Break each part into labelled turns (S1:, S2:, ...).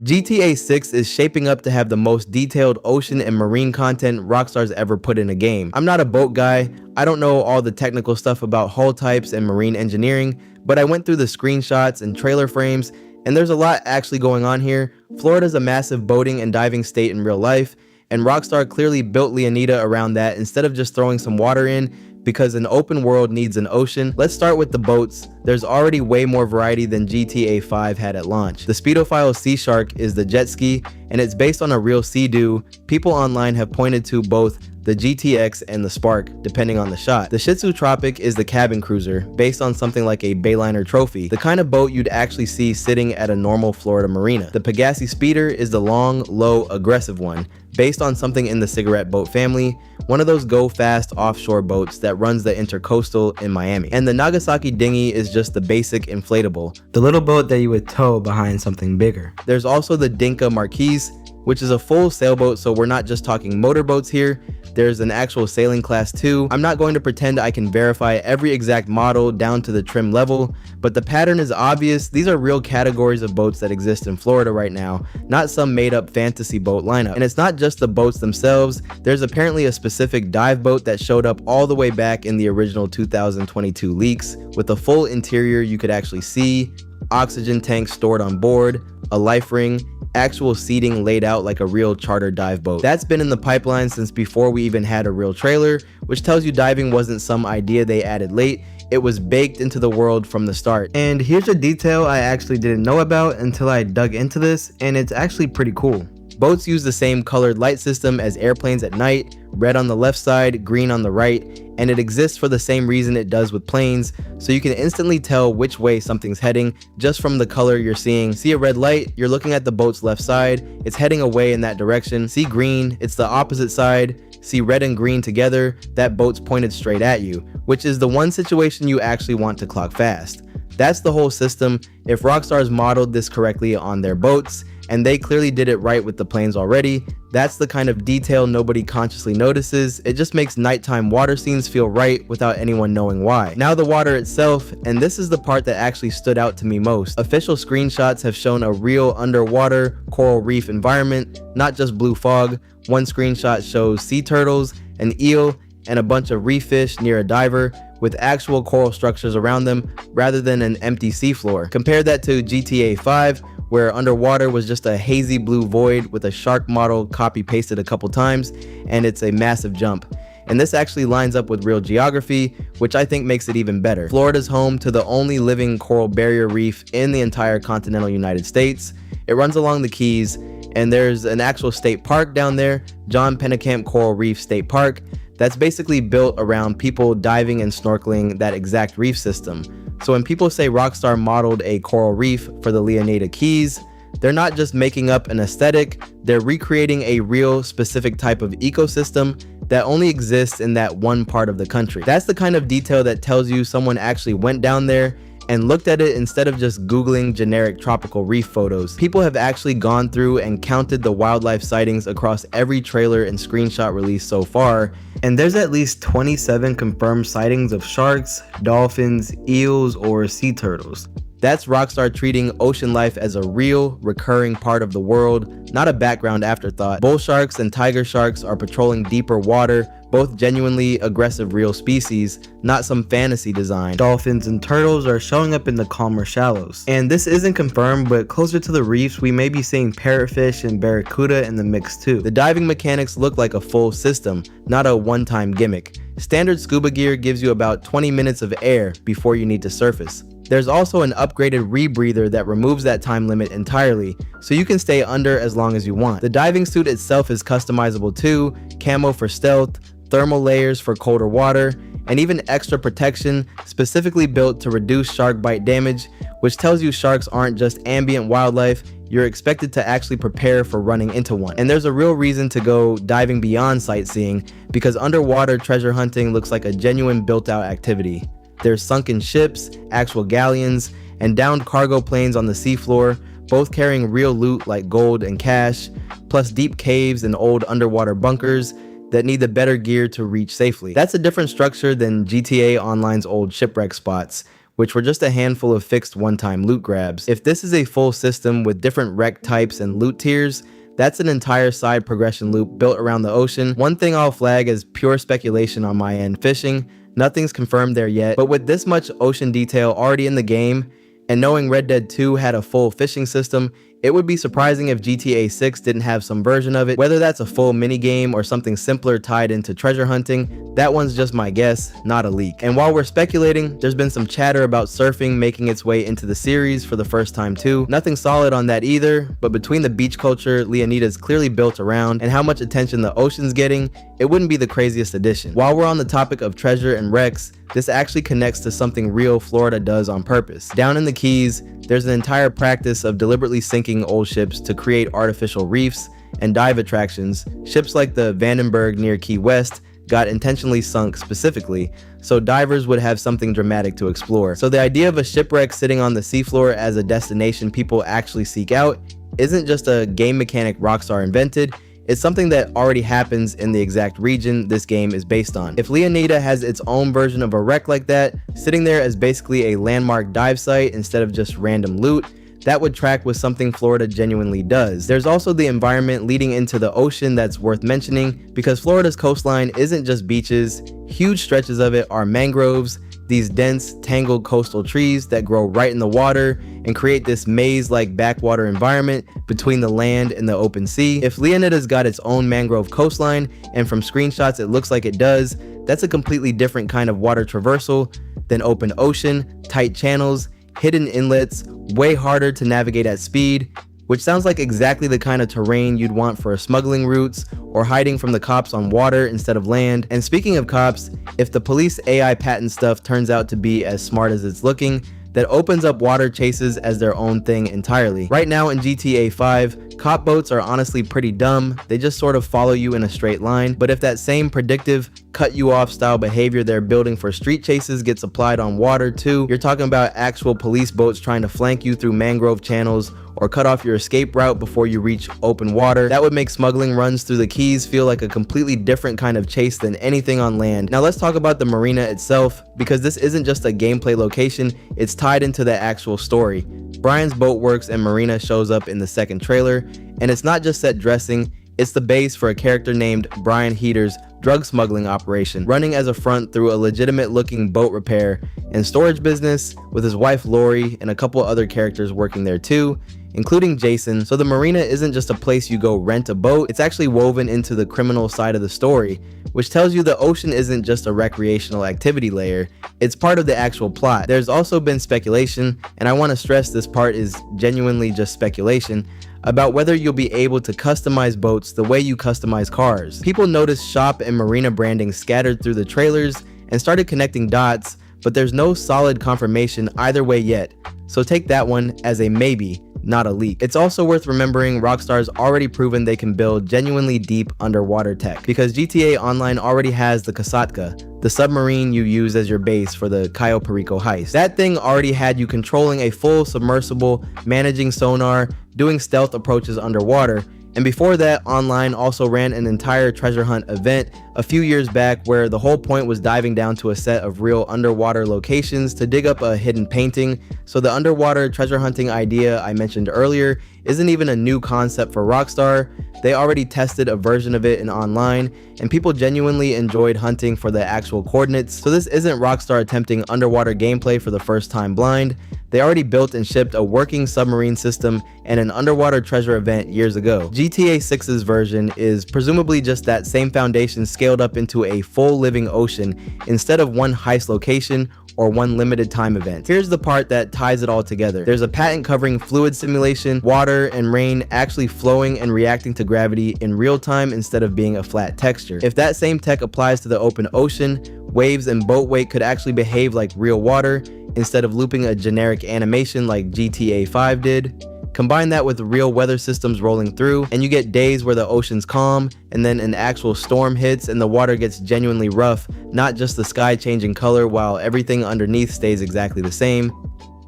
S1: GTA 6 is shaping up to have the most detailed ocean and marine content Rockstar's ever put in a game. I'm not a boat guy, I don't know all the technical stuff about hull types and marine engineering, but I went through the screenshots and trailer frames, and there's a lot actually going on here. Florida's a massive boating and diving state in real life, and Rockstar clearly built Leonida around that instead of just throwing some water in, because an open world needs an ocean. Let's start with the boats. There's already way more variety than GTA 5 had at launch. The speedophile Seashark is the jet ski, and it's based on a real Sea-Doo. People online have pointed to both the GTX and the Spark, depending on the shot. The Shih Tzu Tropic is the cabin cruiser, based on something like a Bayliner Trophy, the kind of boat you'd actually see sitting at a normal Florida marina. The Pegassi Speeder is the long, low, aggressive one, based on something in the cigarette boat family, one of those go-fast offshore boats that runs the Intercoastal in Miami. And the Nagasaki Dinghy is just the basic inflatable, the little boat that you would tow behind something bigger. There's also the Dinghy Marquis, which is a full sailboat, so we're not just talking motorboats here. There's an actual sailing class too. I'm not going to pretend I can verify every exact model down to the trim level, but the pattern is obvious. These are real categories of boats that exist in Florida right now, not some made-up fantasy boat lineup. And it's not just the boats themselves. There's apparently a specific dive boat that showed up all the way back in the original 2022 leaks, with a full interior you could actually see, oxygen tanks stored on board, a life ring, actual seating laid out like a real charter dive boat. That's been in the pipeline since before we even had a real trailer, which tells you diving wasn't some idea they added late. It was baked into the world from the start. And here's a detail I actually didn't know about until I dug into this, and it's actually pretty cool. Boats use the same colored light system as airplanes at night, red on the left side, green on the right, and it exists for the same reason it does with planes, so you can instantly tell which way something's heading just from the color you're seeing. See a red light, you're looking at the boat's left side, it's heading away in that direction. See green, it's the opposite side. See red and green together, that boat's pointed straight at you, which is the one situation you actually want to clock fast. That's the whole system. If Rockstar's modeled this correctly on their boats, and they clearly did it right with the planes already, that's the kind of detail nobody consciously notices. It just makes nighttime water scenes feel right without anyone knowing why. Now the water itself, and this is the part that actually stood out to me most. Official screenshots have shown a real underwater coral reef environment, not just blue fog. One screenshot shows sea turtles, an eel, and a bunch of reef fish near a diver with actual coral structures around them rather than an empty seafloor. Compare that to GTA 5, where underwater was just a hazy blue void with a shark model copy pasted a couple times, and it's a massive jump. And this actually lines up with real geography, which I think makes it even better. Florida's home to the only living coral barrier reef in the entire continental United States. It runs along the Keys, and there's an actual state park down there, John Pennekamp Coral Reef State Park, that's basically built around people diving and snorkeling that exact reef system. So when people say Rockstar modeled a coral reef for the Leonida Keys, they're not just making up an aesthetic, they're recreating a real specific type of ecosystem that only exists in that one part of the country. That's the kind of detail that tells you someone actually went down there and looked at it instead of just Googling generic tropical reef photos. People have actually gone through and counted the wildlife sightings across every trailer and screenshot release so far, and there's at least 27 confirmed sightings of sharks, dolphins, eels, or sea turtles. That's Rockstar treating ocean life as a real, recurring part of the world, not a background afterthought. Bull sharks and tiger sharks are patrolling deeper water, both genuinely aggressive real species, not some fantasy design. Dolphins and turtles are showing up in the calmer shallows. And this isn't confirmed, but closer to the reefs, we may be seeing parrotfish and barracuda in the mix too. The diving mechanics look like a full system, not a one-time gimmick. Standard scuba gear gives you about 20 minutes of air before you need to surface. There's also an upgraded rebreather that removes that time limit entirely, so you can stay under as long as you want. The diving suit itself is customizable too, camo for stealth, thermal layers for colder water, and even extra protection specifically built to reduce shark bite damage, which tells you sharks aren't just ambient wildlife, you're expected to actually prepare for running into one. And there's a real reason to go diving beyond sightseeing, because underwater treasure hunting looks like a genuine built-out activity. There's sunken ships, actual galleons, and downed cargo planes on the seafloor, both carrying real loot like gold and cash, plus deep caves and old underwater bunkers that need the better gear to reach safely. That's a different structure than GTA Online's old shipwreck spots, which were just a handful of fixed one-time loot grabs. If this is a full system with different wreck types and loot tiers, that's an entire side progression loop built around the ocean. One thing I'll flag as pure speculation on my end: fishing. Nothing's confirmed there yet, but with this much ocean detail already in the game, and knowing Red Dead 2 had a full fishing system, it would be surprising if GTA 6 didn't have some version of it. Whether that's a full minigame or something simpler tied into treasure hunting, that one's just my guess, not a leak. And while we're speculating, there's been some chatter about surfing making its way into the series for the first time too. Nothing solid on that either, but between the beach culture Leonida's clearly built around and how much attention the ocean's getting, it wouldn't be the craziest addition. While we're on the topic of treasure and wrecks, this actually connects to something real Florida does on purpose. Down in the Keys, there's an entire practice of deliberately sinking old ships to create artificial reefs and dive attractions. Ships like the Vandenberg near Key West got intentionally sunk specifically, so divers would have something dramatic to explore. So the idea of a shipwreck sitting on the seafloor as a destination people actually seek out isn't just a game mechanic Rockstar invented, it's something that already happens in the exact region this game is based on. If Leonida has its own version of a wreck like that, sitting there as basically a landmark dive site instead of just random loot, that would track with something Florida genuinely does. There's also the environment leading into the ocean that's worth mentioning, because Florida's coastline isn't just beaches. Huge stretches of it are mangroves, these dense, tangled coastal trees that grow right in the water and create this maze-like backwater environment between the land and the open sea. If Leonida's got its own mangrove coastline, and from screenshots it looks like it does, that's a completely different kind of water traversal than open ocean, tight channels, hidden inlets, way harder to navigate at speed, which sounds like exactly the kind of terrain you'd want for smuggling routes or hiding from the cops on water instead of land. And speaking of cops, if the police AI patent stuff turns out to be as smart as it's looking, that opens up water chases as their own thing entirely. Right now in GTA 5, cop boats are honestly pretty dumb. They just sort of follow you in a straight line. But if that same predictive, cut you off style behavior they're building for street chases gets applied on water too, you're talking about actual police boats trying to flank you through mangrove channels or cut off your escape route before you reach open water. That would make smuggling runs through the Keys feel like a completely different kind of chase than anything on land. Now let's talk about the marina itself, because this isn't just a gameplay location, it's tied into the actual story. Brian's Boat Works and Marina shows up in the second trailer, and it's not just set dressing, it's the base for a character named Brian Heater's drug smuggling operation, running as a front through a legitimate looking boat repair and storage business with his wife Lori and a couple other characters working there too, including Jason. So the marina isn't just a place you go rent a boat, it's actually woven into the criminal side of the story, which tells you the ocean isn't just a recreational activity layer, it's part of the actual plot. There's also been speculation, and I want to stress this part is genuinely just speculation, about whether you'll be able to customize boats the way you customize cars. People noticed shop and marina branding scattered through the trailers and started connecting dots, but there's no solid confirmation either way yet, so take that one as a maybe, not a leak. It's also worth remembering Rockstar's already proven they can build genuinely deep underwater tech, because GTA Online already has the Kosatka, the submarine you use as your base for the Cayo Perico heist. That thing already had you controlling a full submersible, managing sonar, doing stealth approaches underwater, and before that, Online also ran an entire treasure hunt event a few years back where the whole point was diving down to a set of real underwater locations to dig up a hidden painting. So the underwater treasure hunting idea I mentioned earlier isn't even a new concept for Rockstar. They already tested a version of it in Online, and people genuinely enjoyed hunting for the actual coordinates. So this isn't Rockstar attempting underwater gameplay for the first time blind. They already built and shipped a working submarine system and an underwater treasure event years ago. GTA 6's version is presumably just that same foundation scaled up into a full living ocean instead of one heist location or one limited time event. Here's the part that ties it all together. There's a patent covering fluid simulation, water and rain actually flowing and reacting to gravity in real time instead of being a flat texture. If that same tech applies to the open ocean, waves and boat weight could actually behave like real water instead of looping a generic animation like GTA 5 did. Combine that with real weather systems rolling through, and you get days where the ocean's calm, and then an actual storm hits and the water gets genuinely rough, not just the sky changing color while everything underneath stays exactly the same.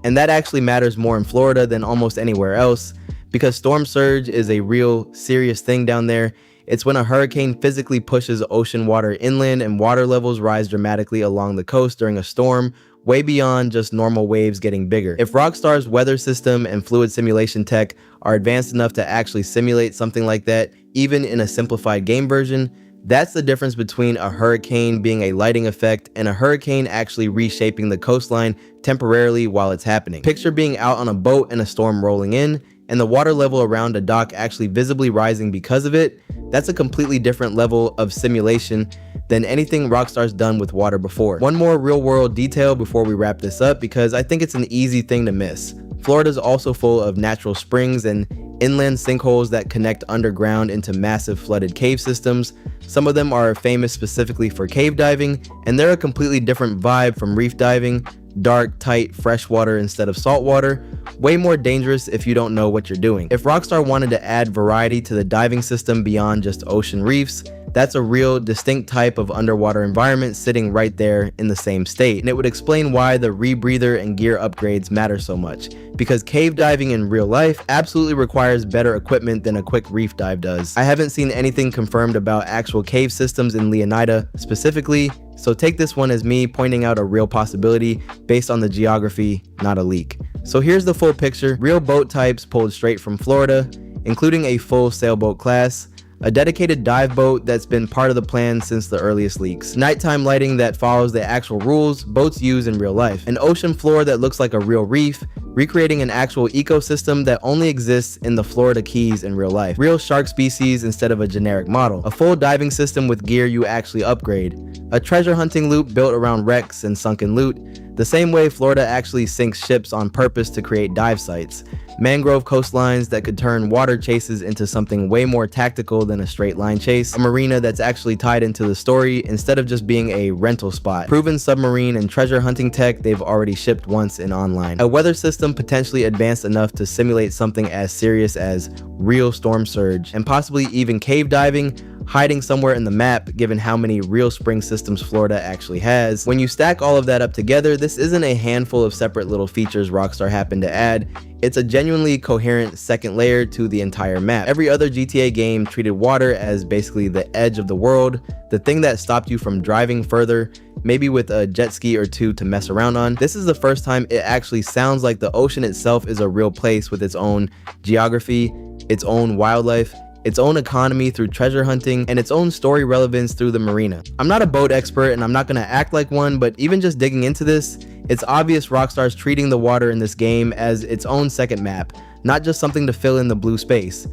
S1: And that actually matters more in Florida than almost anywhere else, because storm surge is a real serious thing down there. It's when a hurricane physically pushes ocean water inland and water levels rise dramatically along the coast during a storm, way beyond just normal waves getting bigger. If Rockstar's weather system and fluid simulation tech are advanced enough to actually simulate something like that, even in a simplified game version, that's the difference between a hurricane being a lighting effect and a hurricane actually reshaping the coastline temporarily while it's happening. Picture being out on a boat and a storm rolling in, and the water level around a dock actually visibly rising because of it. That's a completely different level of simulation than anything Rockstar's done with water before. One more real world detail before we wrap this up, because I think it's an easy thing to miss. Florida's also full of natural springs and inland sinkholes that connect underground into massive flooded cave systems. Some of them are famous specifically for cave diving, and they're a completely different vibe from reef diving. Dark, tight, fresh water instead of salt water. Way more dangerous if you don't know what you're doing. If Rockstar wanted to add variety to the diving system beyond just ocean reefs, that's a real distinct type of underwater environment sitting right there in the same state. And it would explain why the rebreather and gear upgrades matter so much, because cave diving in real life absolutely requires better equipment than a quick reef dive does. I haven't seen anything confirmed about actual cave systems in Leonida specifically, so take this one as me pointing out a real possibility based on the geography, not a leak. So here's the full picture. Real boat types pulled straight from Florida, including a full sailboat class, a dedicated dive boat that's been part of the plan since the earliest leaks, nighttime lighting that follows the actual rules boats use in real life, an ocean floor that looks like a real reef, recreating an actual ecosystem that only exists in the Florida Keys in real life, real shark species instead of a generic model, a full diving system with gear you actually upgrade, a treasure hunting loop built around wrecks and sunken loot, the same way Florida actually sinks ships on purpose to create dive sites, mangrove coastlines that could turn water chases into something way more tactical than a straight line chase, a marina that's actually tied into the story instead of just being a rental spot, proven submarine and treasure hunting tech they've already shipped once in online, a weather system potentially advanced enough to simulate something as serious as real storm surge, and possibly even cave diving, hiding somewhere in the map given how many real spring systems Florida actually has. When you stack all of that up together, this isn't a handful of separate little features Rockstar happened to add. It's a genuinely coherent second layer to the entire map. Every other GTA game treated water as basically the edge of the world, the thing that stopped you from driving further, maybe with a jet ski or two to mess around on. This is the first time it actually sounds like the ocean itself is a real place with its own geography, its own wildlife, its own economy through treasure hunting, and its own story relevance through the marina. I'm not a boat expert and I'm not gonna act like one, but even just digging into this, it's obvious Rockstar's treating the water in this game as its own second map, not just something to fill in the blue space.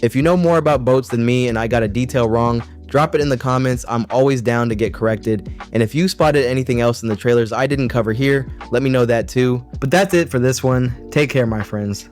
S1: If you know more about boats than me and I got a detail wrong, drop it in the comments. I'm always down to get corrected. And if you spotted anything else in the trailers I didn't cover here, let me know that too. But that's it for this one. Take care, my friends.